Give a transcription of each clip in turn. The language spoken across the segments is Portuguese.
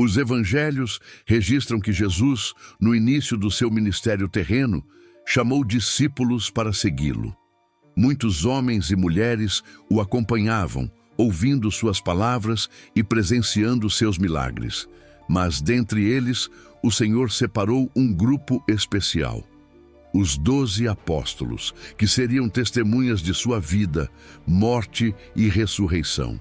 Os evangelhos registram que Jesus, no início do seu ministério terreno, chamou discípulos para segui-lo. Muitos homens e mulheres o acompanhavam, ouvindo suas palavras e presenciando seus milagres. Mas dentre eles, o Senhor separou um grupo especial: os 12 apóstolos, que seriam testemunhas de sua vida, morte e ressurreição.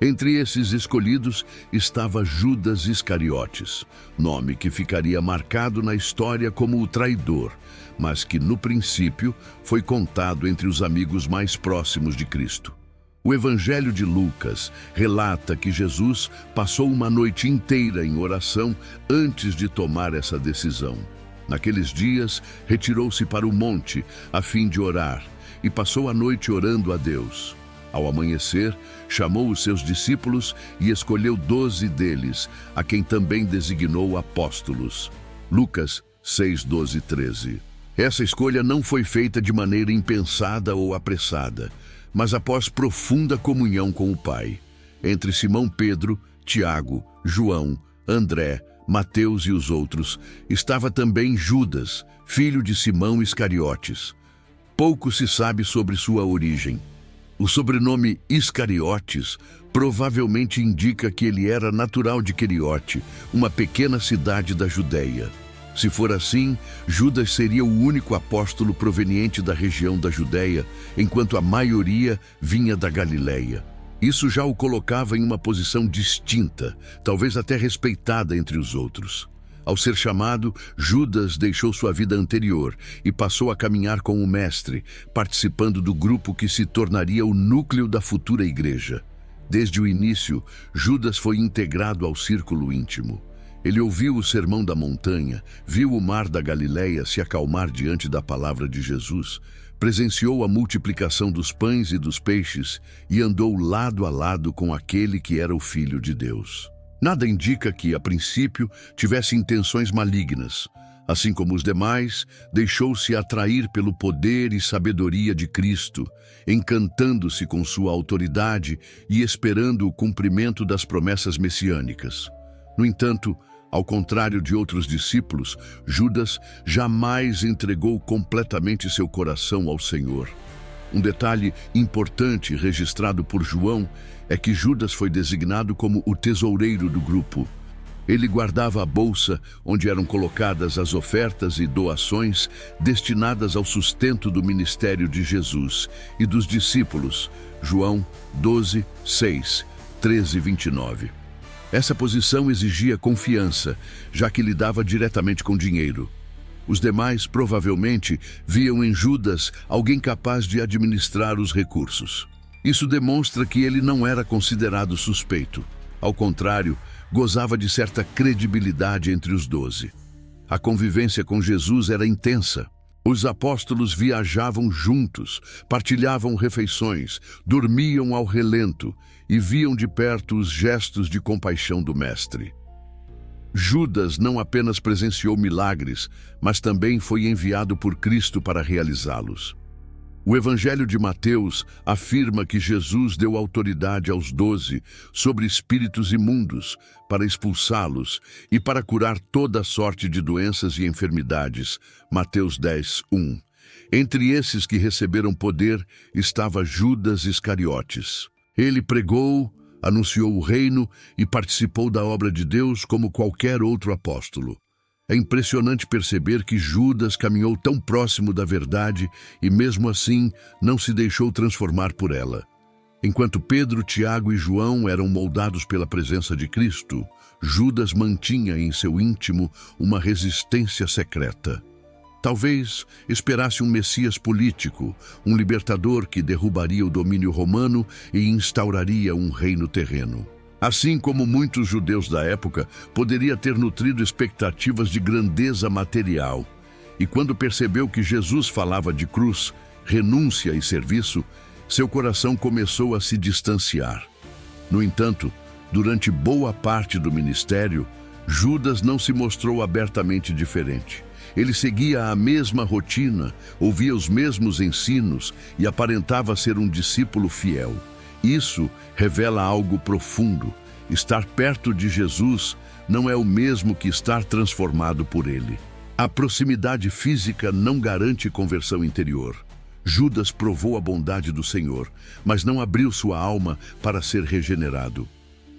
Entre esses escolhidos estava Judas Iscariotes, nome que ficaria marcado na história como o traidor, mas que no princípio foi contado entre os amigos mais próximos de Cristo. O Evangelho de Lucas relata que Jesus passou uma noite inteira em oração antes de tomar essa decisão. Naqueles dias, retirou-se para o monte a fim de orar e passou a noite orando a Deus. Ao amanhecer, chamou os seus discípulos e escolheu 12 deles, a quem também designou apóstolos. Lucas 6, 12, 13. Essa escolha não foi feita de maneira impensada ou apressada, mas após profunda comunhão com o Pai. Entre Simão Pedro, Tiago, João, André, Mateus e os outros, estava também Judas, filho de Simão Iscariotes. Pouco se sabe sobre sua origem. O sobrenome Iscariotes provavelmente indica que ele era natural de Queriote, uma pequena cidade da Judéia. Se for assim, Judas seria o único apóstolo proveniente da região da Judéia, enquanto a maioria vinha da Galileia. Isso já o colocava em uma posição distinta, talvez até respeitada entre os outros. Ao ser chamado, Judas deixou sua vida anterior e passou a caminhar com o Mestre, participando do grupo que se tornaria o núcleo da futura igreja. Desde o início, Judas foi integrado ao círculo íntimo. Ele ouviu o sermão da montanha, viu o mar da Galileia se acalmar diante da palavra de Jesus, presenciou a multiplicação dos pães e dos peixes e andou lado a lado com aquele que era o Filho de Deus. Nada indica que, a princípio, tivesse intenções malignas. Assim como os demais, deixou-se atrair pelo poder e sabedoria de Cristo, encantando-se com sua autoridade e esperando o cumprimento das promessas messiânicas. No entanto, ao contrário de outros discípulos, Judas jamais entregou completamente seu coração ao Senhor. Um detalhe importante registrado por João é que Judas foi designado como o tesoureiro do grupo. Ele guardava a bolsa onde eram colocadas as ofertas e doações destinadas ao sustento do ministério de Jesus e dos discípulos. João 12, 6, 13, 29. Essa posição exigia confiança, já que lidava diretamente com dinheiro. Os demais provavelmente viam em Judas alguém capaz de administrar os recursos. Isso demonstra que ele não era considerado suspeito. Ao contrário, gozava de certa credibilidade entre os 12. A convivência com Jesus era intensa. Os apóstolos viajavam juntos, partilhavam refeições, dormiam ao relento e viam de perto os gestos de compaixão do Mestre. Judas não apenas presenciou milagres, mas também foi enviado por Cristo para realizá-los. O Evangelho de Mateus afirma que Jesus deu autoridade aos 12 sobre espíritos imundos para expulsá-los e para curar toda sorte de doenças e enfermidades. Mateus 10, 1. Entre esses que receberam poder estava Judas Iscariotes. Ele pregou, anunciou o reino e participou da obra de Deus como qualquer outro apóstolo. É impressionante perceber que Judas caminhou tão próximo da verdade e, mesmo assim, não se deixou transformar por ela. Enquanto Pedro, Tiago e João eram moldados pela presença de Cristo, Judas mantinha em seu íntimo uma resistência secreta. Talvez esperasse um Messias político, um libertador que derrubaria o domínio romano e instauraria um reino terreno. Assim como muitos judeus da época, poderia ter nutrido expectativas de grandeza material. E quando percebeu que Jesus falava de cruz, renúncia e serviço, seu coração começou a se distanciar. No entanto, durante boa parte do ministério, Judas não se mostrou abertamente diferente. Ele seguia a mesma rotina, ouvia os mesmos ensinos e aparentava ser um discípulo fiel. Isso revela algo profundo. Estar perto de Jesus não é o mesmo que estar transformado por ele. A proximidade física não garante conversão interior. Judas provou a bondade do Senhor, mas não abriu sua alma para ser regenerado.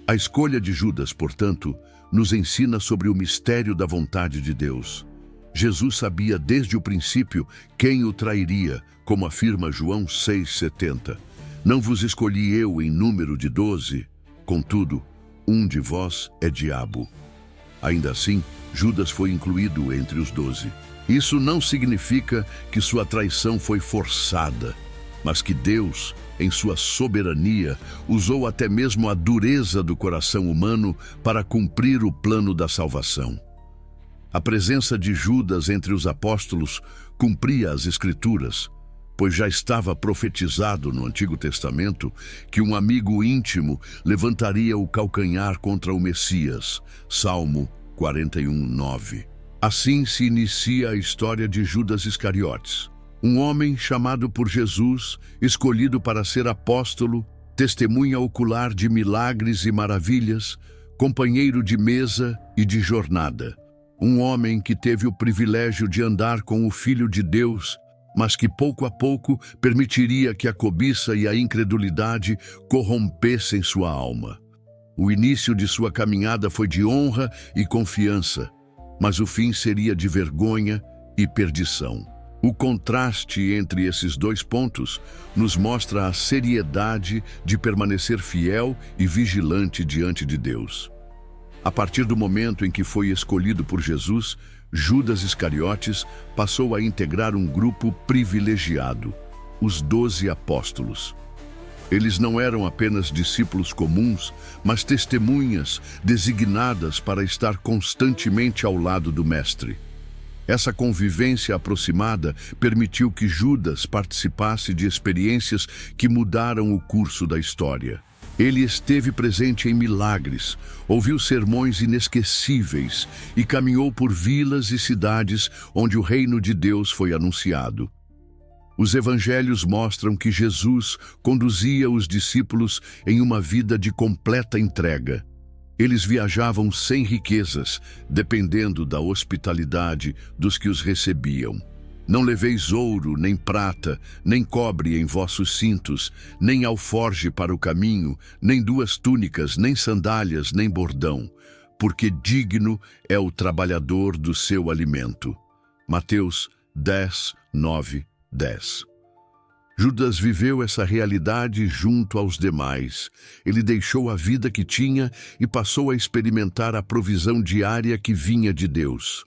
A escolha de Judas, portanto, nos ensina sobre o mistério da vontade de Deus. Jesus sabia desde o princípio quem o trairia, como afirma João 6,70. Não vos escolhi eu em número de 12, contudo, um de vós é diabo. Ainda assim, Judas foi incluído entre os 12. Isso não significa que sua traição foi forçada, mas que Deus, em sua soberania, usou até mesmo a dureza do coração humano para cumprir o plano da salvação. A presença de Judas entre os apóstolos cumpria as Escrituras, pois já estava profetizado no Antigo Testamento que um amigo íntimo levantaria o calcanhar contra o Messias. Salmo 41:9. Assim se inicia a história de Judas Iscariotes, um homem chamado por Jesus, escolhido para ser apóstolo, testemunha ocular de milagres e maravilhas, companheiro de mesa e de jornada. Um homem que teve o privilégio de andar com o Filho de Deus, mas que pouco a pouco permitiria que a cobiça e a incredulidade corrompessem sua alma. O início de sua caminhada foi de honra e confiança, mas o fim seria de vergonha e perdição. O contraste entre esses dois pontos nos mostra a seriedade de permanecer fiel e vigilante diante de Deus. A partir do momento em que foi escolhido por Jesus, Judas Iscariotes passou a integrar um grupo privilegiado, os 12 apóstolos. Eles não eram apenas discípulos comuns, mas testemunhas designadas para estar constantemente ao lado do Mestre. Essa convivência aproximada permitiu que Judas participasse de experiências que mudaram o curso da história. Ele esteve presente em milagres, ouviu sermões inesquecíveis e caminhou por vilas e cidades onde o reino de Deus foi anunciado. Os evangelhos mostram que Jesus conduzia os discípulos em uma vida de completa entrega. Eles viajavam sem riquezas, dependendo da hospitalidade dos que os recebiam. Não leveis ouro, nem prata, nem cobre em vossos cintos, nem alforge para o caminho, nem 2 túnicas, nem sandálias, nem bordão, porque digno é o trabalhador do seu alimento. Mateus 10:9-10. Judas viveu essa realidade junto aos demais. Ele deixou a vida que tinha e passou a experimentar a provisão diária que vinha de Deus.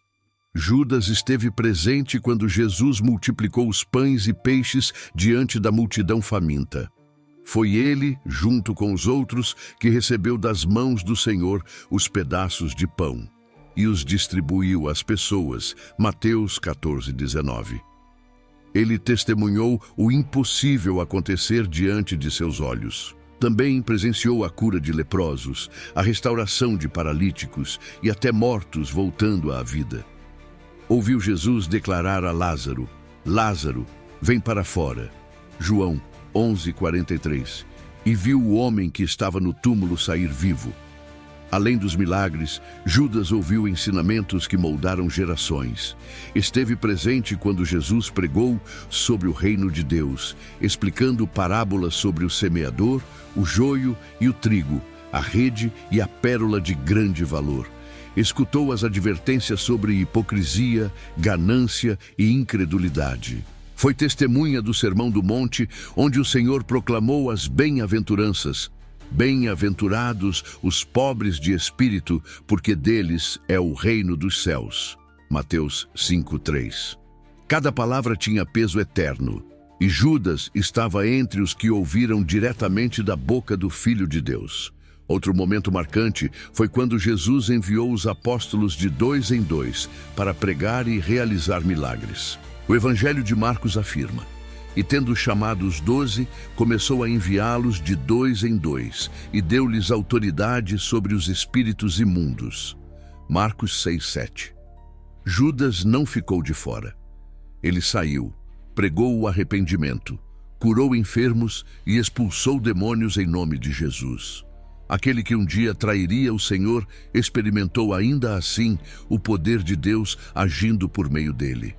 Judas esteve presente quando Jesus multiplicou os pães e peixes diante da multidão faminta. Foi ele, junto com os outros, que recebeu das mãos do Senhor os pedaços de pão e os distribuiu às pessoas. Mateus 14:19. Ele testemunhou o impossível acontecer diante de seus olhos. Também presenciou a cura de leprosos, a restauração de paralíticos e até mortos voltando à vida. Ouviu Jesus declarar a Lázaro: Lázaro, vem para fora. João 11:43. E viu o homem que estava no túmulo sair vivo. Além dos milagres, Judas ouviu ensinamentos que moldaram gerações. Esteve presente quando Jesus pregou sobre o reino de Deus, explicando parábolas sobre o semeador, o joio e o trigo, a rede e a pérola de grande valor. Escutou as advertências sobre hipocrisia, ganância e incredulidade. Foi testemunha do Sermão do Monte, onde o Senhor proclamou as bem-aventuranças. Bem-aventurados os pobres de espírito, porque deles é o reino dos céus. Mateus 5:3. Cada palavra tinha peso eterno, e Judas estava entre os que ouviram diretamente da boca do Filho de Deus. Outro momento marcante foi quando Jesus enviou os apóstolos de 2 em 2 para pregar e realizar milagres. O Evangelho de Marcos afirma: e tendo chamado os 12, começou a enviá-los de 2 em 2, e deu-lhes autoridade sobre os espíritos imundos. Marcos 6:7. Judas não ficou de fora. Ele saiu, pregou o arrependimento, curou enfermos e expulsou demônios em nome de Jesus. Aquele que um dia trairia o Senhor experimentou ainda assim o poder de Deus agindo por meio dele.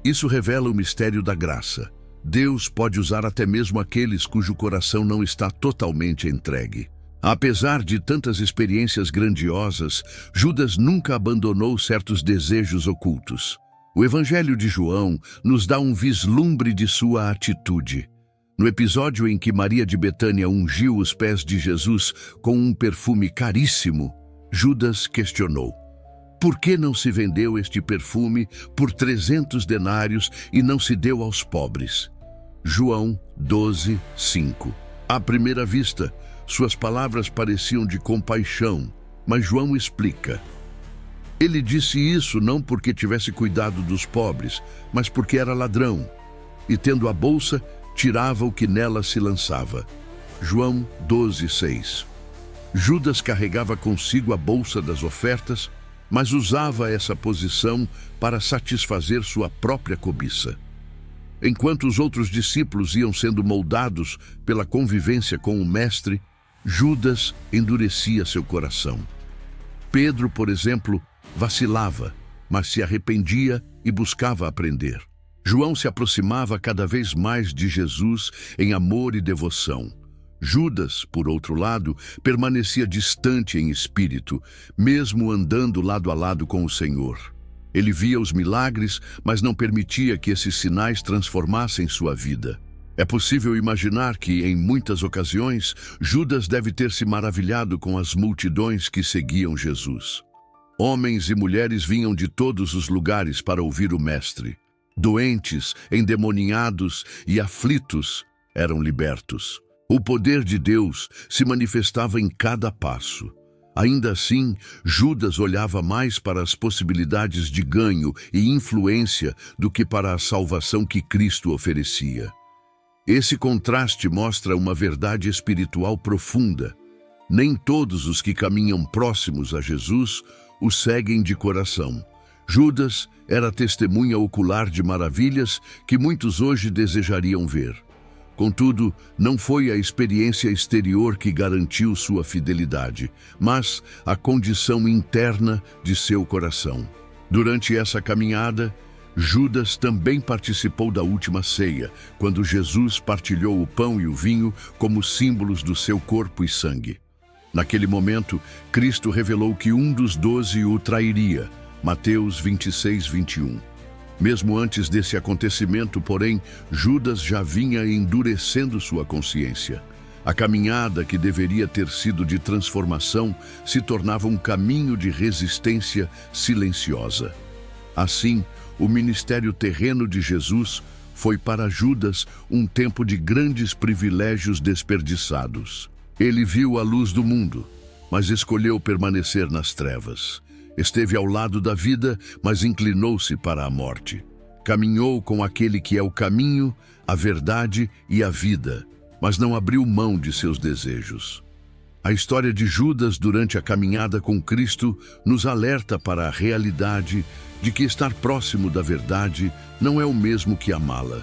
Isso revela o mistério da graça. Deus pode usar até mesmo aqueles cujo coração não está totalmente entregue. Apesar de tantas experiências grandiosas, Judas nunca abandonou certos desejos ocultos. O Evangelho de João nos dá um vislumbre de sua atitude. No episódio em que Maria de Betânia ungiu os pés de Jesus com um perfume caríssimo, Judas questionou: por que não se vendeu este perfume por 300 denários e não se deu aos pobres? João 12, 5. À primeira vista, suas palavras pareciam de compaixão, mas João explica: ele disse isso não porque tivesse cuidado dos pobres, mas porque era ladrão, e tendo a bolsa, tirava o que nela se lançava. João 12, 6. Judas carregava consigo a bolsa das ofertas, mas usava essa posição para satisfazer sua própria cobiça. Enquanto os outros discípulos iam sendo moldados pela convivência com o Mestre, Judas endurecia seu coração. Pedro, por exemplo, vacilava, mas se arrependia e buscava aprender. João se aproximava cada vez mais de Jesus em amor e devoção. Judas, por outro lado, permanecia distante em espírito, mesmo andando lado a lado com o Senhor. Ele via os milagres, mas não permitia que esses sinais transformassem sua vida. É possível imaginar que, em muitas ocasiões, Judas deve ter se maravilhado com as multidões que seguiam Jesus. Homens e mulheres vinham de todos os lugares para ouvir o Mestre. Doentes, endemoninhados e aflitos eram libertos. O poder de Deus se manifestava em cada passo. Ainda assim, Judas olhava mais para as possibilidades de ganho e influência do que para a salvação que Cristo oferecia. Esse contraste mostra uma verdade espiritual profunda. Nem todos os que caminham próximos a Jesus o seguem de coração. Judas era testemunha ocular de maravilhas que muitos hoje desejariam ver. Contudo, não foi a experiência exterior que garantiu sua fidelidade, mas a condição interna de seu coração. Durante essa caminhada, Judas também participou da última ceia, quando Jesus partilhou o pão e o vinho como símbolos do seu corpo e sangue. Naquele momento, Cristo revelou que um dos 12 o trairia. Mateus 26, 21. Mesmo antes desse acontecimento, porém, Judas já vinha endurecendo sua consciência. A caminhada que deveria ter sido de transformação se tornava um caminho de resistência silenciosa. Assim, o ministério terreno de Jesus foi para Judas um tempo de grandes privilégios desperdiçados. Ele viu a luz do mundo, mas escolheu permanecer nas trevas. Esteve ao lado da vida, mas inclinou-se para a morte. Caminhou com aquele que é o caminho, a verdade e a vida, mas não abriu mão de seus desejos. A história de Judas durante a caminhada com Cristo nos alerta para a realidade de que estar próximo da verdade não é o mesmo que amá-la.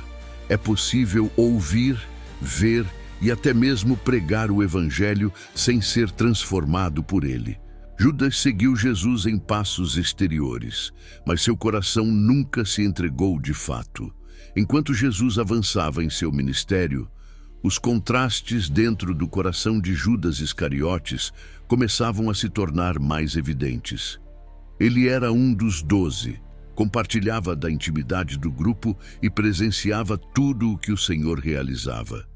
É possível ouvir, ver e até mesmo pregar o Evangelho sem ser transformado por ele. Judas seguiu Jesus em passos exteriores, mas seu coração nunca se entregou de fato. Enquanto Jesus avançava em seu ministério, os contrastes dentro do coração de Judas Iscariotes começavam a se tornar mais evidentes. Ele era um dos 12, compartilhava da intimidade do grupo e presenciava tudo o que o Senhor realizava.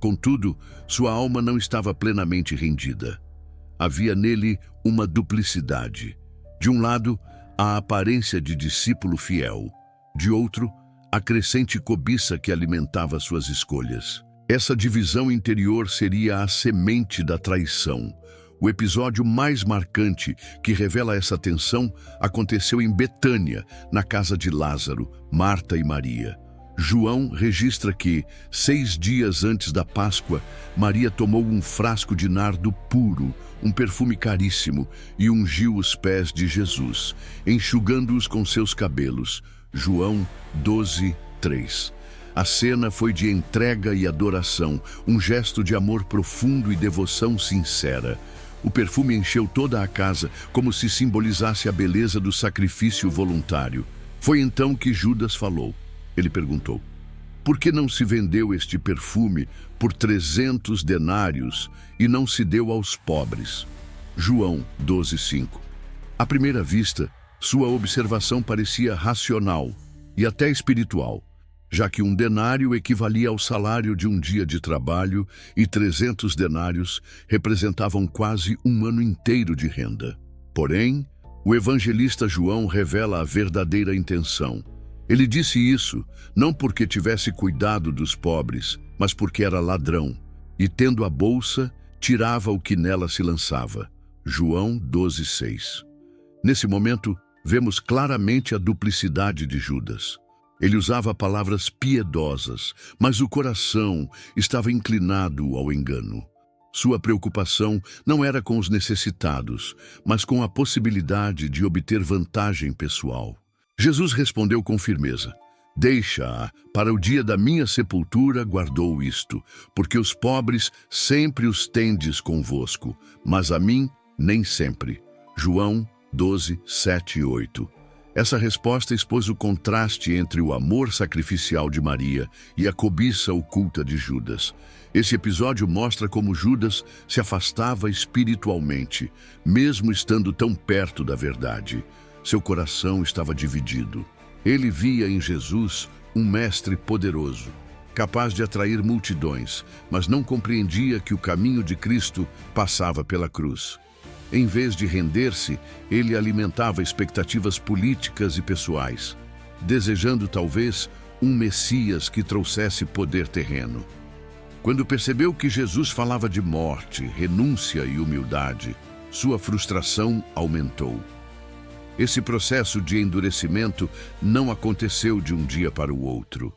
Contudo, sua alma não estava plenamente rendida. Havia nele uma duplicidade. De um lado, a aparência de discípulo fiel. De outro, a crescente cobiça que alimentava suas escolhas. Essa divisão interior seria a semente da traição. O episódio mais marcante que revela essa tensão aconteceu em Betânia, na casa de Lázaro, Marta e Maria. João registra que, 6 dias antes da Páscoa, Maria tomou um frasco de nardo puro, um perfume caríssimo, e ungiu os pés de Jesus, enxugando-os com seus cabelos. João 12, 3. A cena foi de entrega e adoração, um gesto de amor profundo e devoção sincera. O perfume encheu toda a casa, como se simbolizasse a beleza do sacrifício voluntário. Foi então que Judas falou. Ele perguntou: por que não se vendeu este perfume por 300 denários e não se deu aos pobres? João 12:5. À primeira vista, sua observação parecia racional e até espiritual, já que um denário equivalia ao salário de um dia de trabalho e 300 denários representavam quase um ano inteiro de renda. Porém, o evangelista João revela a verdadeira intenção. Ele disse isso não porque tivesse cuidado dos pobres, mas porque era ladrão, e tendo a bolsa, tirava o que nela se lançava. João 12:6. Nesse momento, vemos claramente a duplicidade de Judas. Ele usava palavras piedosas, mas o coração estava inclinado ao engano. Sua preocupação não era com os necessitados, mas com a possibilidade de obter vantagem pessoal. Jesus respondeu com firmeza: deixa-a, para o dia da minha sepultura guardou isto, porque os pobres sempre os tendes convosco, mas a mim nem sempre. João 12:7 e 8. Essa resposta expôs o contraste entre o amor sacrificial de Maria e a cobiça oculta de Judas. Esse episódio mostra como Judas se afastava espiritualmente, mesmo estando tão perto da verdade. Seu coração estava dividido. Ele via em Jesus um mestre poderoso, capaz de atrair multidões, mas não compreendia que o caminho de Cristo passava pela cruz. Em vez de render-se, ele alimentava expectativas políticas e pessoais, desejando talvez um Messias que trouxesse poder terreno. Quando percebeu que Jesus falava de morte, renúncia e humildade, sua frustração aumentou. Esse processo de endurecimento não aconteceu de um dia para o outro.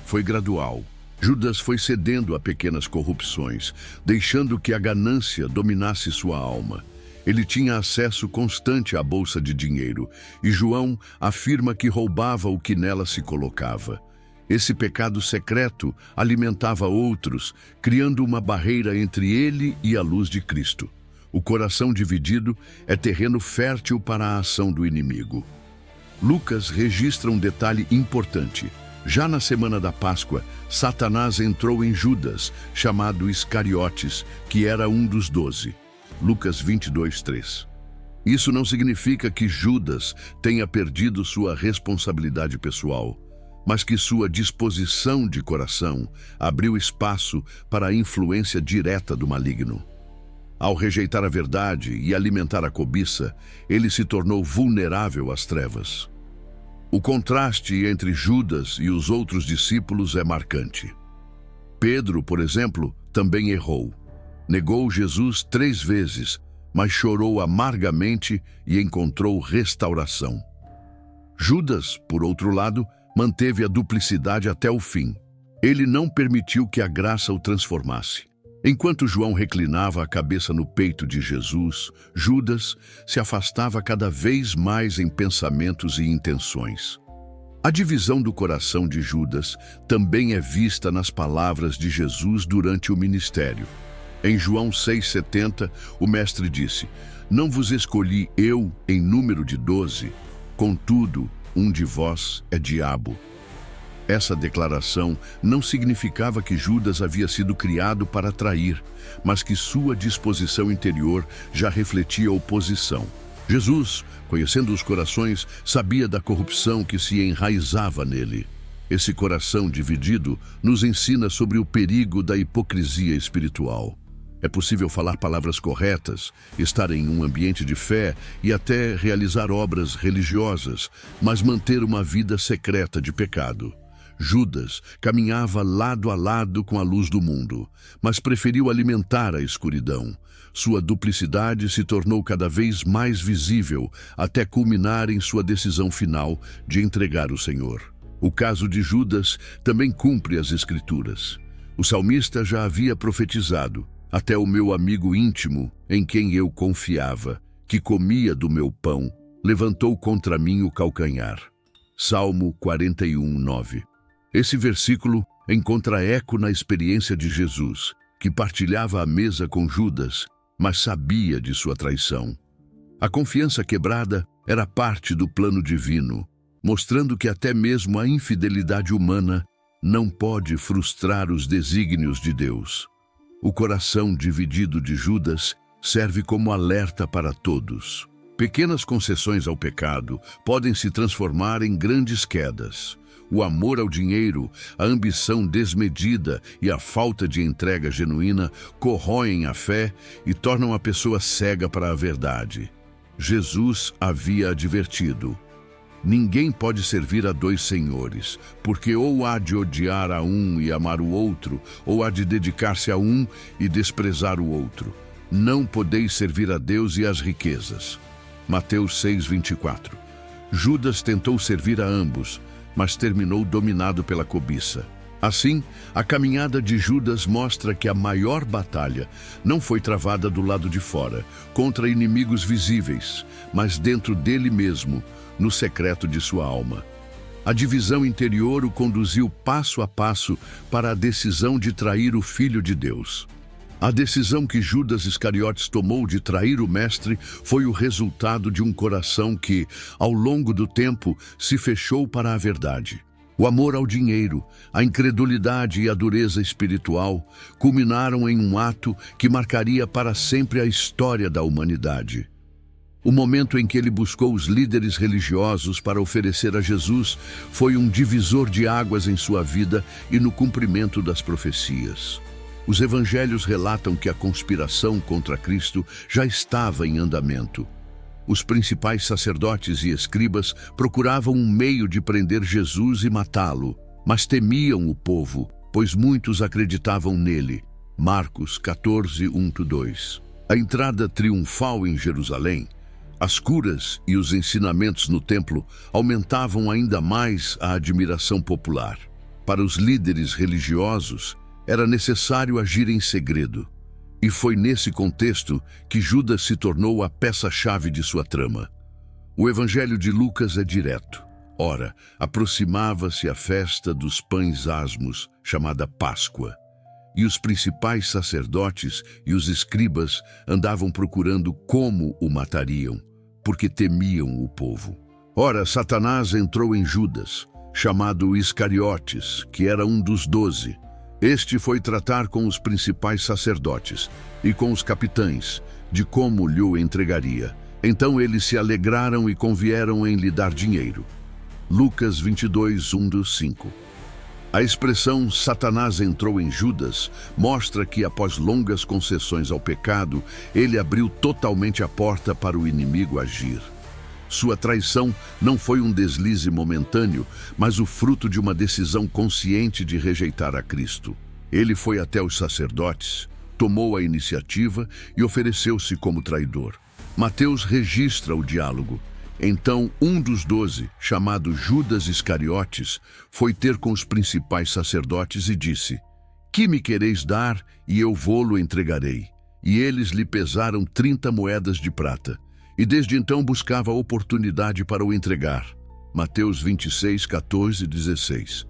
Foi gradual. Judas foi cedendo a pequenas corrupções, deixando que a ganância dominasse sua alma. Ele tinha acesso constante à bolsa de dinheiro, e João afirma que roubava o que nela se colocava. Esse pecado secreto alimentava outros, criando uma barreira entre ele e a luz de Cristo. O coração dividido é terreno fértil para a ação do inimigo. Lucas registra um detalhe importante. Já na semana da Páscoa, Satanás entrou em Judas, chamado Iscariotes, que era um dos 12. Lucas 22:3. Isso não significa que Judas tenha perdido sua responsabilidade pessoal, mas que sua disposição de coração abriu espaço para a influência direta do maligno. Ao rejeitar a verdade e alimentar a cobiça, ele se tornou vulnerável às trevas. O contraste entre Judas e os outros discípulos é marcante. Pedro, por exemplo, também errou. Negou Jesus 3 vezes, mas chorou amargamente e encontrou restauração. Judas, por outro lado, manteve a duplicidade até o fim. Ele não permitiu que a graça o transformasse. Enquanto João reclinava a cabeça no peito de Jesus, Judas se afastava cada vez mais em pensamentos e intenções. A divisão do coração de Judas também é vista nas palavras de Jesus durante o ministério. Em João 6,70, o mestre disse: não vos escolhi eu em número de 12, contudo, um de vós é diabo. Essa declaração não significava que Judas havia sido criado para trair, mas que sua disposição interior já refletia oposição. Jesus, conhecendo os corações, sabia da corrupção que se enraizava nele. Esse coração dividido nos ensina sobre o perigo da hipocrisia espiritual. É possível falar palavras corretas, estar em um ambiente de fé e até realizar obras religiosas, mas manter uma vida secreta de pecado. Judas caminhava lado a lado com a luz do mundo, mas preferiu alimentar a escuridão. Sua duplicidade se tornou cada vez mais visível, até culminar em sua decisão final de entregar o Senhor. O caso de Judas também cumpre as Escrituras. O salmista já havia profetizado: até o meu amigo íntimo, em quem eu confiava, que comia do meu pão, levantou contra mim o calcanhar. Salmo 41:9. Esse versículo encontra eco na experiência de Jesus, que partilhava a mesa com Judas, mas sabia de sua traição. A confiança quebrada era parte do plano divino, mostrando que até mesmo a infidelidade humana não pode frustrar os desígnios de Deus. O coração dividido de Judas serve como alerta para todos. Pequenas concessões ao pecado podem se transformar em grandes quedas. O amor ao dinheiro, a ambição desmedida e a falta de entrega genuína corroem a fé e tornam a pessoa cega para a verdade. Jesus havia advertido: ninguém pode servir a dois senhores, porque ou há de odiar a um e amar o outro, ou há de dedicar-se a um e desprezar o outro. Não podeis servir a Deus e às riquezas. Mateus 6:24. Judas tentou servir a ambos, mas terminou dominado pela cobiça. Assim, a caminhada de Judas mostra que a maior batalha não foi travada do lado de fora, contra inimigos visíveis, mas dentro dele mesmo, no secreto de sua alma. A divisão interior o conduziu passo a passo para a decisão de trair o Filho de Deus. A decisão que Judas Iscariotes tomou de trair o Mestre foi o resultado de um coração que, ao longo do tempo, se fechou para a verdade. O amor ao dinheiro, a incredulidade e a dureza espiritual culminaram em um ato que marcaria para sempre a história da humanidade. O momento em que ele buscou os líderes religiosos para oferecer a Jesus foi um divisor de águas em sua vida e no cumprimento das profecias. Os evangelhos relatam que a conspiração contra Cristo já estava em andamento. Os principais sacerdotes e escribas procuravam um meio de prender Jesus e matá-lo, mas temiam o povo, pois muitos acreditavam nele. Marcos 14:1-2. A entrada triunfal em Jerusalém, as curas e os ensinamentos no templo aumentavam ainda mais a admiração popular. Para os líderes religiosos, era necessário agir em segredo. E foi nesse contexto que Judas se tornou a peça-chave de sua trama. O Evangelho de Lucas é direto. Ora, aproximava-se a festa dos pães asmos, chamada Páscoa. E os principais sacerdotes e os escribas andavam procurando como o matariam, porque temiam o povo. Ora, Satanás entrou em Judas, chamado Iscariotes, que era um dos 12. Este foi tratar com os principais sacerdotes e com os capitães de como lhe o entregaria. Então eles se alegraram e convieram em lhe dar dinheiro. Lucas 22:1-5. A expressão Satanás entrou em Judas mostra que, após longas concessões ao pecado, ele abriu totalmente a porta para o inimigo agir. Sua traição não foi um deslize momentâneo, mas o fruto de uma decisão consciente de rejeitar a Cristo. Ele foi até os sacerdotes, tomou a iniciativa e ofereceu-se como traidor. Mateus registra o diálogo. Então, um dos 12, chamado Judas Iscariotes, foi ter com os principais sacerdotes e disse: "Que me quereis dar, e eu vô-lo entregarei?" E eles lhe pesaram 30 moedas de prata. E desde então buscava oportunidade para o entregar. Mateus 26:14-16.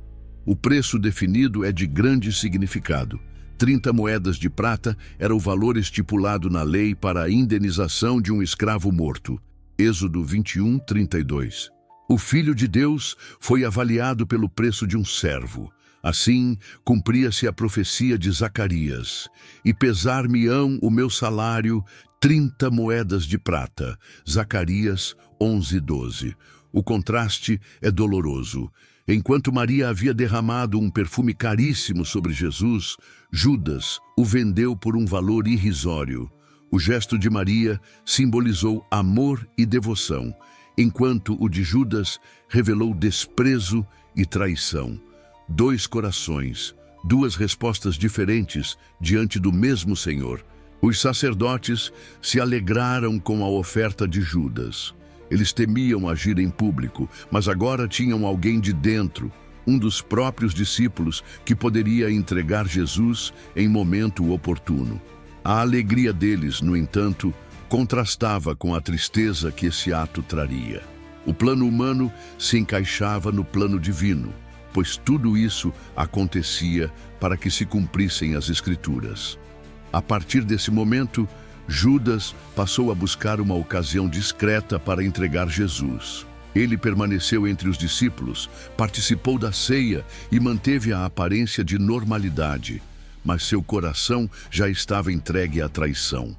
O preço definido é de grande significado. 30 moedas de prata era o valor estipulado na lei para a indenização de um escravo morto. Êxodo 21:32. O Filho de Deus foi avaliado pelo preço de um servo. Assim, cumpria-se a profecia de Zacarias: "E pesar-me-ão o meu salário 30 moedas de prata." Zacarias 11:12. O contraste é doloroso. Enquanto Maria havia derramado um perfume caríssimo sobre Jesus, Judas o vendeu por um valor irrisório. O gesto de Maria simbolizou amor e devoção, enquanto o de Judas revelou desprezo e traição. Dois corações, duas respostas diferentes diante do mesmo Senhor. Os sacerdotes se alegraram com a oferta de Judas. Eles temiam agir em público, mas agora tinham alguém de dentro, um dos próprios discípulos, que poderia entregar Jesus em momento oportuno. A alegria deles, no entanto, contrastava com a tristeza que esse ato traria. O plano humano se encaixava no plano divino. pois tudo isso acontecia para que se cumprissem as Escrituras. A partir desse momento, Judas passou a buscar uma ocasião discreta para entregar Jesus. Ele permaneceu entre os discípulos, participou da ceia e manteve a aparência de normalidade, mas seu coração já estava entregue à traição.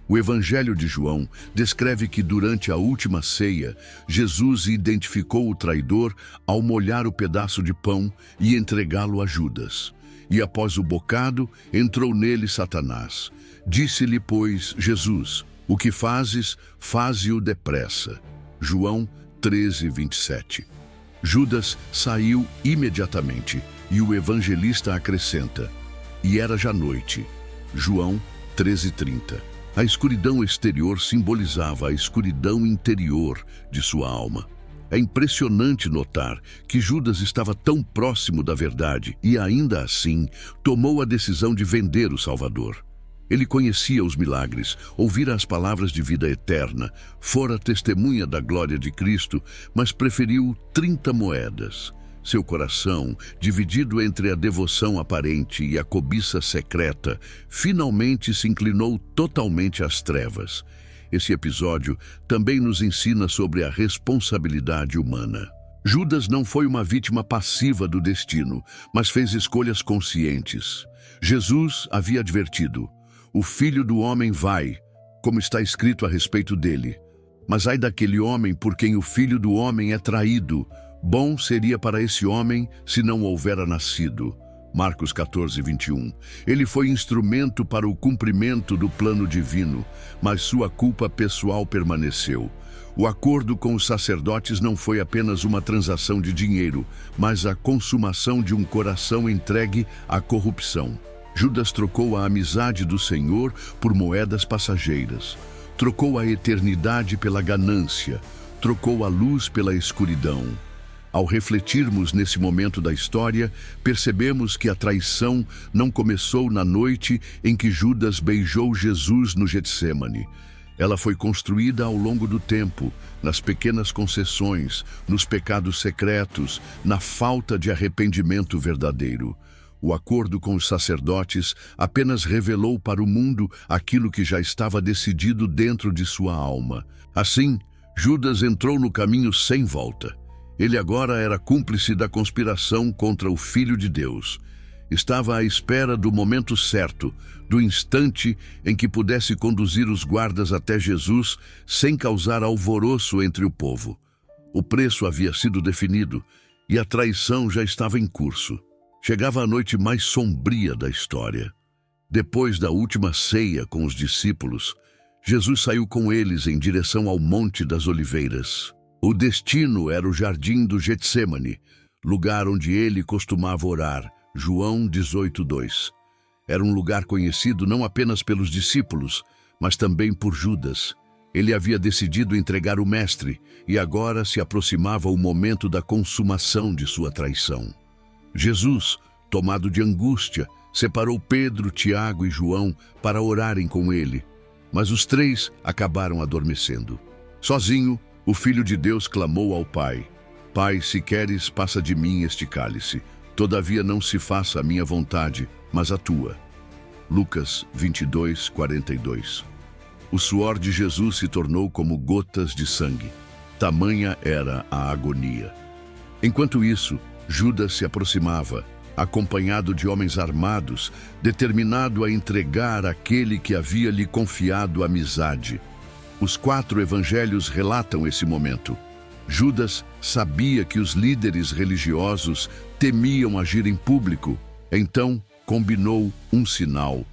O Evangelho de João descreve que durante a última ceia, Jesus identificou o traidor ao molhar o pedaço de pão e entregá-lo a Judas. E após o bocado, entrou nele Satanás. Disse-lhe, pois, Jesus: "O que fazes, faze-o depressa." João 13:27. Judas saiu imediatamente e o evangelista acrescenta: "E era já noite." João 13:30. A escuridão exterior simbolizava a escuridão interior de sua alma. É impressionante notar que Judas estava tão próximo da verdade e, ainda assim, tomou a decisão de vender o Salvador. Ele conhecia os milagres, ouvira as palavras de vida eterna, fora testemunha da glória de Cristo, mas preferiu 30 moedas. Seu coração, dividido entre a devoção aparente e a cobiça secreta, finalmente se inclinou totalmente às trevas. Esse episódio também nos ensina sobre a responsabilidade humana. Judas não foi uma vítima passiva do destino, mas fez escolhas conscientes. Jesus havia advertido: "O Filho do Homem vai, como está escrito a respeito dele. Mas ai daquele homem por quem o Filho do Homem é traído. Bom seria para esse homem se não houvera nascido." Marcos 14:21. Ele foi instrumento para o cumprimento do plano divino, mas sua culpa pessoal permaneceu. O acordo com os sacerdotes não foi apenas uma transação de dinheiro, mas a consumação de um coração entregue à corrupção. Judas trocou a amizade do Senhor por moedas passageiras. Trocou a eternidade pela ganância. Trocou a luz pela escuridão. Ao refletirmos nesse momento da história, percebemos que a traição não começou na noite em que Judas beijou Jesus no Getsêmani. Ela foi construída ao longo do tempo, nas pequenas concessões, nos pecados secretos, na falta de arrependimento verdadeiro. O acordo com os sacerdotes apenas revelou para o mundo aquilo que já estava decidido dentro de sua alma. Assim, Judas entrou no caminho sem volta. Ele agora era cúmplice da conspiração contra o Filho de Deus. Estava à espera do momento certo, do instante em que pudesse conduzir os guardas até Jesus sem causar alvoroço entre o povo. O preço havia sido definido e a traição já estava em curso. Chegava a noite mais sombria da história. Depois da última ceia com os discípulos, Jesus saiu com eles em direção ao Monte das Oliveiras. O destino era o jardim do Getsêmani, lugar onde ele costumava orar. João 18:2. Era um lugar conhecido não apenas pelos discípulos, mas também por Judas. Ele havia decidido entregar o Mestre e agora se aproximava o momento da consumação de sua traição. Jesus, tomado de angústia, separou Pedro, Tiago e João para orarem com ele, mas os três acabaram adormecendo. Sozinho, o Filho de Deus clamou ao Pai: "Pai, se queres, passa de mim este cálice. Todavia não se faça a minha vontade, mas a tua." Lucas 22:42. O suor de Jesus se tornou como gotas de sangue. Tamanha era a agonia. Enquanto isso, Judas se aproximava, acompanhado de homens armados, determinado a entregar aquele que havia lhe confiado amizade. Os 4 evangelhos relatam esse momento. Judas sabia que os líderes religiosos temiam agir em público, então combinou um sinal: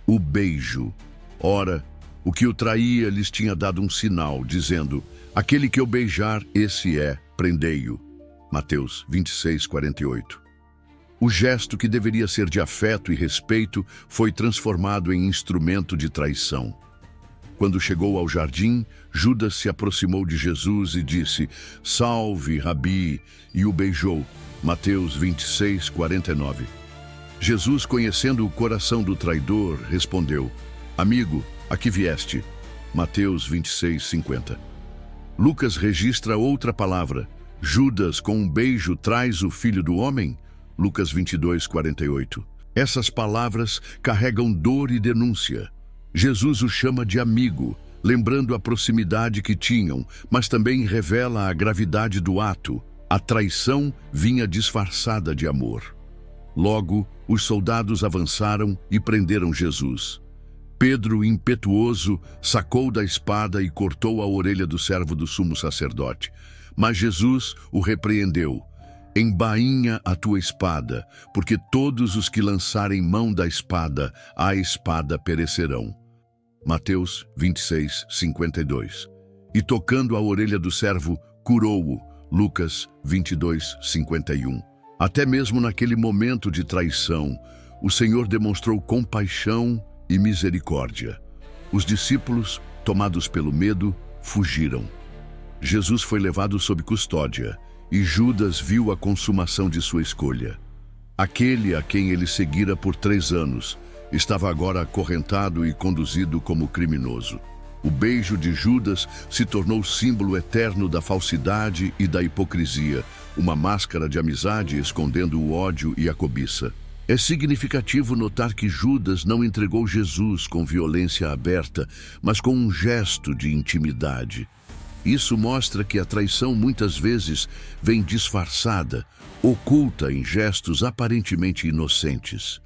o beijo. Ora, o que o traía lhes tinha dado um sinal, dizendo: "Aquele que eu beijar, esse é, prendei-o." Mateus 26:48. O gesto que deveria ser de afeto e respeito foi transformado em instrumento de traição. Quando chegou ao jardim, Judas se aproximou de Jesus e disse: "Salve, Rabi", e o beijou. Mateus 26:49. Jesus, conhecendo o coração do traidor, respondeu: "Amigo, a que vieste?" Mateus 26:50. Lucas registra outra palavra: Judas, com um beijo, traz o Filho do Homem? Lucas 22:48. Essas palavras carregam dor e denúncia. Jesus o chama de amigo, lembrando a proximidade que tinham, mas também revela a gravidade do ato. A traição vinha disfarçada de amor. Logo, os soldados avançaram e prenderam Jesus. Pedro, impetuoso, sacou da espada e cortou a orelha do servo do sumo sacerdote. Mas Jesus o repreendeu. Embainha a tua espada, porque todos os que lançarem mão da espada, a espada perecerão. Mateus 26:52. E tocando a orelha do servo, curou-o. Lucas 22:51. Até mesmo naquele momento de traição, o Senhor demonstrou compaixão e misericórdia. Os discípulos, tomados pelo medo, fugiram. Jesus foi levado sob custódia, e Judas viu a consumação de sua escolha. Aquele a quem ele seguira por 3 anos, estava agora acorrentado e conduzido como criminoso. O beijo de Judas se tornou símbolo eterno da falsidade e da hipocrisia, uma máscara de amizade escondendo o ódio e a cobiça. É significativo notar que Judas não entregou Jesus com violência aberta, mas com um gesto de intimidade. Isso mostra que a traição muitas vezes vem disfarçada, oculta em gestos aparentemente inocentes.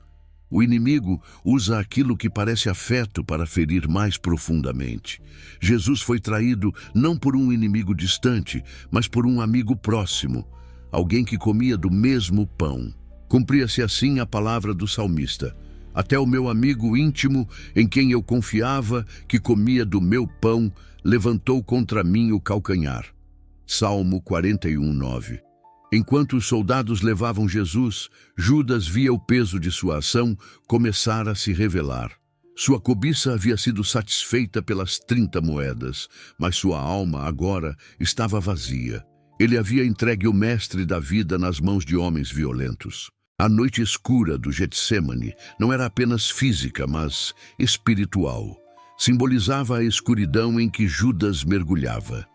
O inimigo usa aquilo que parece afeto para ferir mais profundamente. Jesus foi traído não por um inimigo distante, mas por um amigo próximo, alguém que comia do mesmo pão. Cumpria-se assim a palavra do salmista: até o meu amigo íntimo, em quem eu confiava, que comia do meu pão, levantou contra mim o calcanhar. Salmo 41:9. Enquanto os soldados levavam Jesus, Judas via o peso de sua ação começar a se revelar. Sua cobiça havia sido satisfeita pelas 30 moedas, mas sua alma agora estava vazia. Ele havia entregue o mestre da vida nas mãos de homens violentos. A noite escura do Getsêmani não era apenas física, mas espiritual. Simbolizava a escuridão em que Judas mergulhava.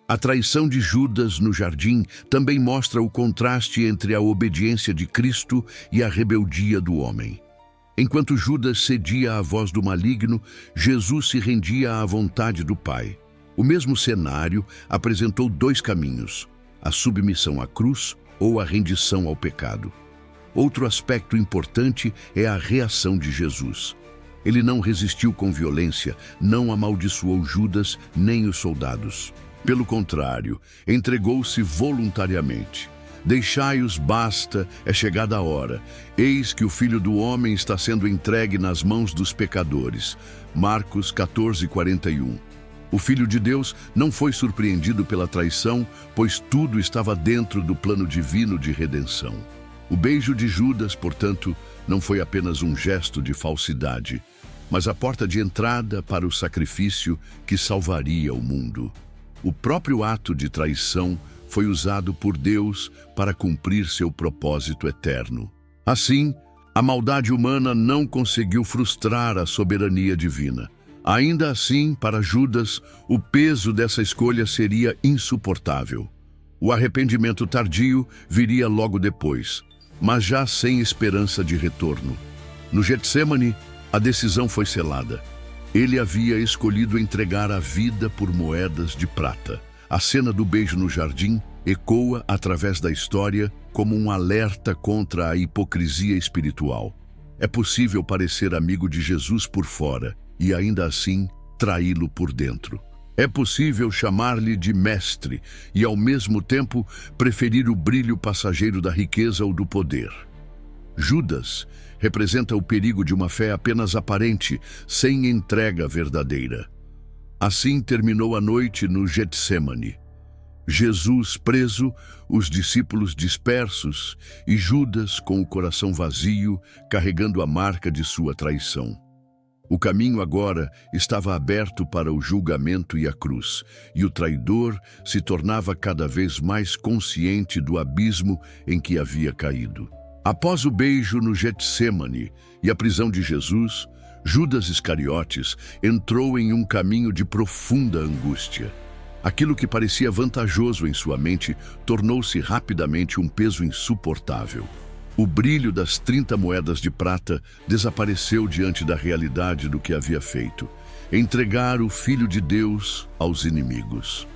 A traição de Judas no jardim também mostra o contraste entre a obediência de Cristo e a rebeldia do homem. Enquanto Judas cedia à voz do maligno, Jesus se rendia à vontade do Pai. O mesmo cenário apresentou 2 caminhos: a submissão à cruz ou a rendição ao pecado. Outro aspecto importante é a reação de Jesus. Ele não resistiu com violência, não amaldiçoou Judas nem os soldados. Pelo contrário, entregou-se voluntariamente. Deixai-os, basta, é chegada a hora. Eis que o Filho do Homem está sendo entregue nas mãos dos pecadores. Marcos 14:41. O Filho de Deus não foi surpreendido pela traição, pois tudo estava dentro do plano divino de redenção. O beijo de Judas, portanto, não foi apenas um gesto de falsidade, mas a porta de entrada para o sacrifício que salvaria o mundo. O próprio ato de traição foi usado por Deus para cumprir seu propósito eterno. Assim, a maldade humana não conseguiu frustrar a soberania divina. Ainda assim, para Judas, o peso dessa escolha seria insuportável. O arrependimento tardio viria logo depois, mas já sem esperança de retorno. No Getsêmani, a decisão foi selada. Ele havia escolhido entregar a vida por moedas de prata. A cena do beijo no jardim ecoa através da história como um alerta contra a hipocrisia espiritual. É possível parecer amigo de Jesus por fora e ainda assim traí-lo por dentro. É possível chamar-lhe de mestre e ao mesmo tempo preferir o brilho passageiro da riqueza ou do poder. Judas representa o perigo de uma fé apenas aparente, sem entrega verdadeira. Assim terminou a noite no Getsêmani. Jesus preso, os discípulos dispersos e Judas com o coração vazio, carregando a marca de sua traição. O caminho agora estava aberto para o julgamento e a cruz, e o traidor se tornava cada vez mais consciente do abismo em que havia caído. Após o beijo no Getsêmani e a prisão de Jesus, Judas Iscariotes entrou em um caminho de profunda angústia. Aquilo que parecia vantajoso em sua mente tornou-se rapidamente um peso insuportável. O brilho das 30 moedas de prata desapareceu diante da realidade do que havia feito: entregar o Filho de Deus aos inimigos.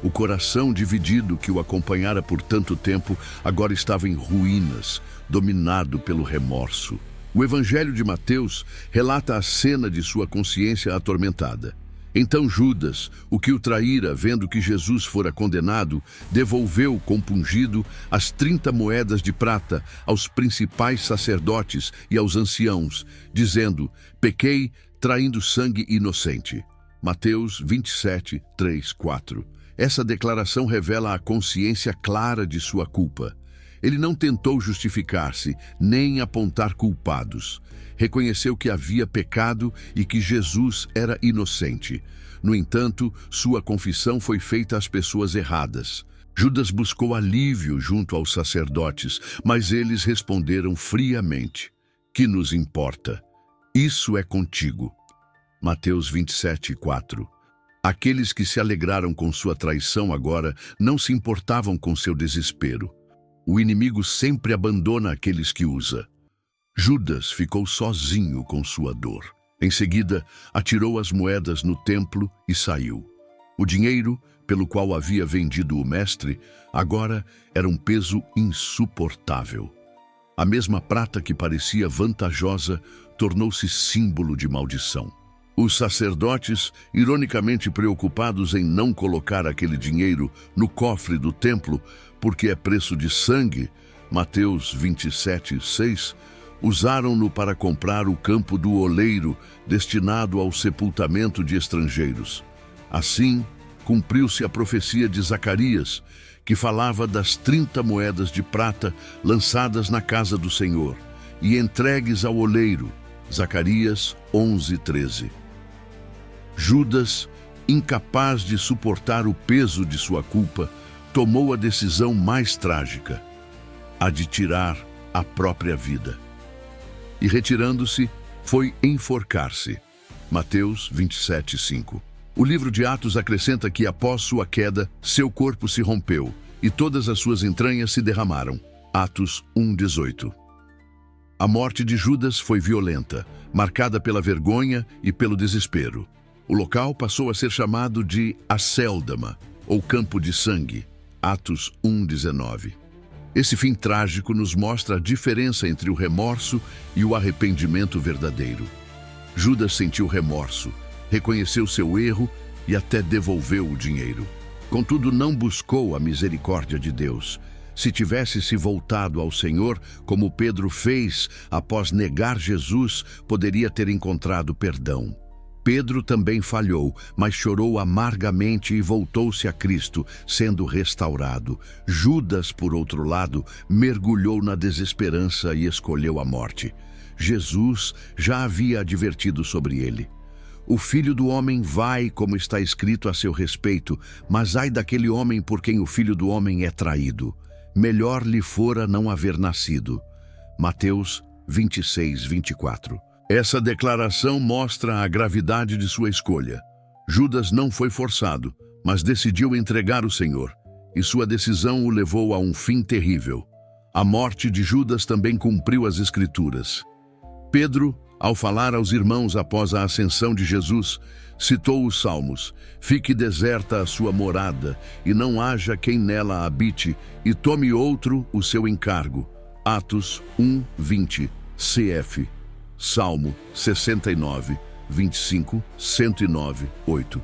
O coração dividido que o acompanhara por tanto tempo agora estava em ruínas, dominado pelo remorso. O Evangelho de Mateus relata a cena de sua consciência atormentada. Então Judas, o que o traíra, vendo que Jesus fora condenado, devolveu, compungido, as 30 moedas de prata aos principais sacerdotes e aos anciãos, dizendo: pequei traindo sangue inocente. Mateus 27, 3, 4. Essa declaração revela a consciência clara de sua culpa. Ele não tentou justificar-se, nem apontar culpados. Reconheceu que havia pecado e que Jesus era inocente. No entanto, sua confissão foi feita às pessoas erradas. Judas buscou alívio junto aos sacerdotes, mas eles responderam friamente: que nos importa? Isso é contigo. Mateus 27, 4. Aqueles que se alegraram com sua traição agora não se importavam com seu desespero. O inimigo sempre abandona aqueles que usa. Judas ficou sozinho com sua dor. Em seguida, atirou as moedas no templo e saiu. O dinheiro, pelo qual havia vendido o mestre, agora era um peso insuportável. A mesma prata que parecia vantajosa tornou-se símbolo de maldição. Os sacerdotes, ironicamente preocupados em não colocar aquele dinheiro no cofre do templo, porque é preço de sangue, Mateus 27, 6, usaram-no para comprar o campo do oleiro, destinado ao sepultamento de estrangeiros. Assim, cumpriu-se a profecia de Zacarias, que falava das 30 moedas de prata lançadas na casa do Senhor e entregues ao oleiro. Zacarias 11, 13. Judas, incapaz de suportar o peso de sua culpa, tomou a decisão mais trágica: a de tirar a própria vida. E retirando-se, foi enforcar-se. Mateus 27, 5. O livro de Atos acrescenta que após sua queda, seu corpo se rompeu e todas as suas entranhas se derramaram. Atos 1, 18. A morte de Judas foi violenta, marcada pela vergonha e pelo desespero. O local passou a ser chamado de Acéldama, ou Campo de Sangue. Atos 1, 19. Esse fim trágico nos mostra a diferença entre o remorso e o arrependimento verdadeiro. Judas sentiu remorso, reconheceu seu erro e até devolveu o dinheiro. Contudo, não buscou a misericórdia de Deus. Se tivesse se voltado ao Senhor, como Pedro fez após negar Jesus, poderia ter encontrado perdão. Pedro também falhou, mas chorou amargamente e voltou-se a Cristo, sendo restaurado. Judas, por outro lado, mergulhou na desesperança e escolheu a morte. Jesus já havia advertido sobre ele. O Filho do Homem vai, como está escrito a seu respeito, mas ai daquele homem por quem o Filho do Homem é traído. Melhor lhe fora não haver nascido. Mateus 26, 24. Essa declaração mostra a gravidade de sua escolha. Judas não foi forçado, mas decidiu entregar o Senhor, e sua decisão o levou a um fim terrível. A morte de Judas também cumpriu as Escrituras. Pedro, ao falar aos irmãos após a ascensão de Jesus, citou os Salmos: fique deserta a sua morada, e não haja quem nela habite, e tome outro o seu encargo. Atos 1, 20, cf. Salmo 69, 25, 109, 8.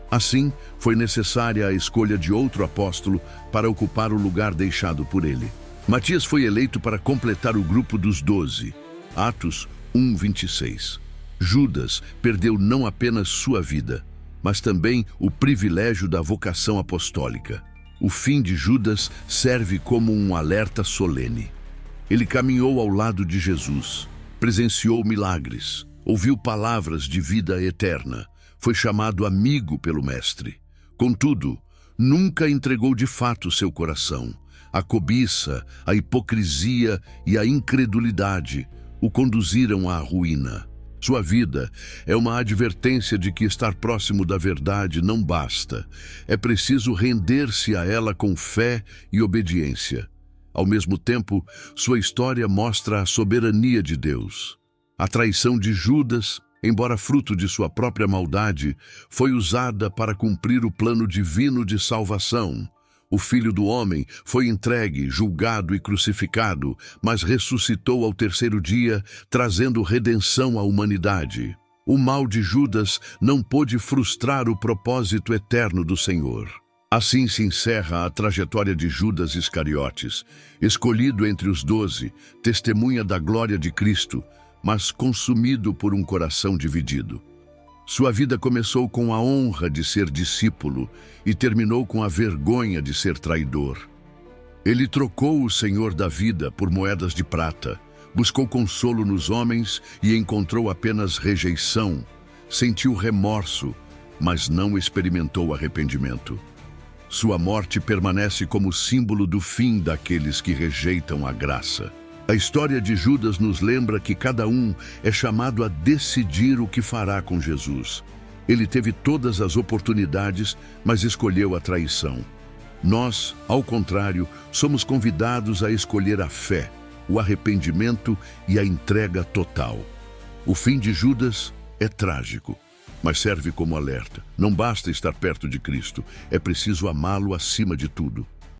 Assim, foi necessária a escolha de outro apóstolo para ocupar o lugar deixado por ele. Matias foi eleito para completar o grupo dos 12. Atos 1, 26. Judas perdeu não apenas sua vida, mas também o privilégio da vocação apostólica. O fim de Judas serve como um alerta solene. Ele caminhou ao lado de Jesus, presenciou milagres, ouviu palavras de vida eterna, foi chamado amigo pelo Mestre. Contudo, nunca entregou de fato seu coração. A cobiça, a hipocrisia e a incredulidade o conduziram à ruína. Sua vida é uma advertência de que estar próximo da verdade não basta. É preciso render-se a ela com fé e obediência. Ao mesmo tempo, sua história mostra a soberania de Deus. A traição de Judas, embora fruto de sua própria maldade, foi usada para cumprir o plano divino de salvação. O Filho do Homem foi entregue, julgado e crucificado, mas ressuscitou ao terceiro dia, trazendo redenção à humanidade. O mal de Judas não pôde frustrar o propósito eterno do Senhor. Assim se encerra a trajetória de Judas Iscariotes, escolhido entre os 12, testemunha da glória de Cristo, mas consumido por um coração dividido. Sua vida começou com a honra de ser discípulo e terminou com a vergonha de ser traidor. Ele trocou o Senhor da vida por moedas de prata, buscou consolo nos homens e encontrou apenas rejeição, sentiu remorso, mas não experimentou arrependimento. Sua morte permanece como símbolo do fim daqueles que rejeitam a graça. A história de Judas nos lembra que cada um é chamado a decidir o que fará com Jesus. Ele teve todas as oportunidades, mas escolheu a traição. Nós, ao contrário, somos convidados a escolher a fé, o arrependimento e a entrega total. O fim de Judas é trágico, mas serve como alerta. Não basta estar perto de Cristo, é preciso amá-lo acima de tudo.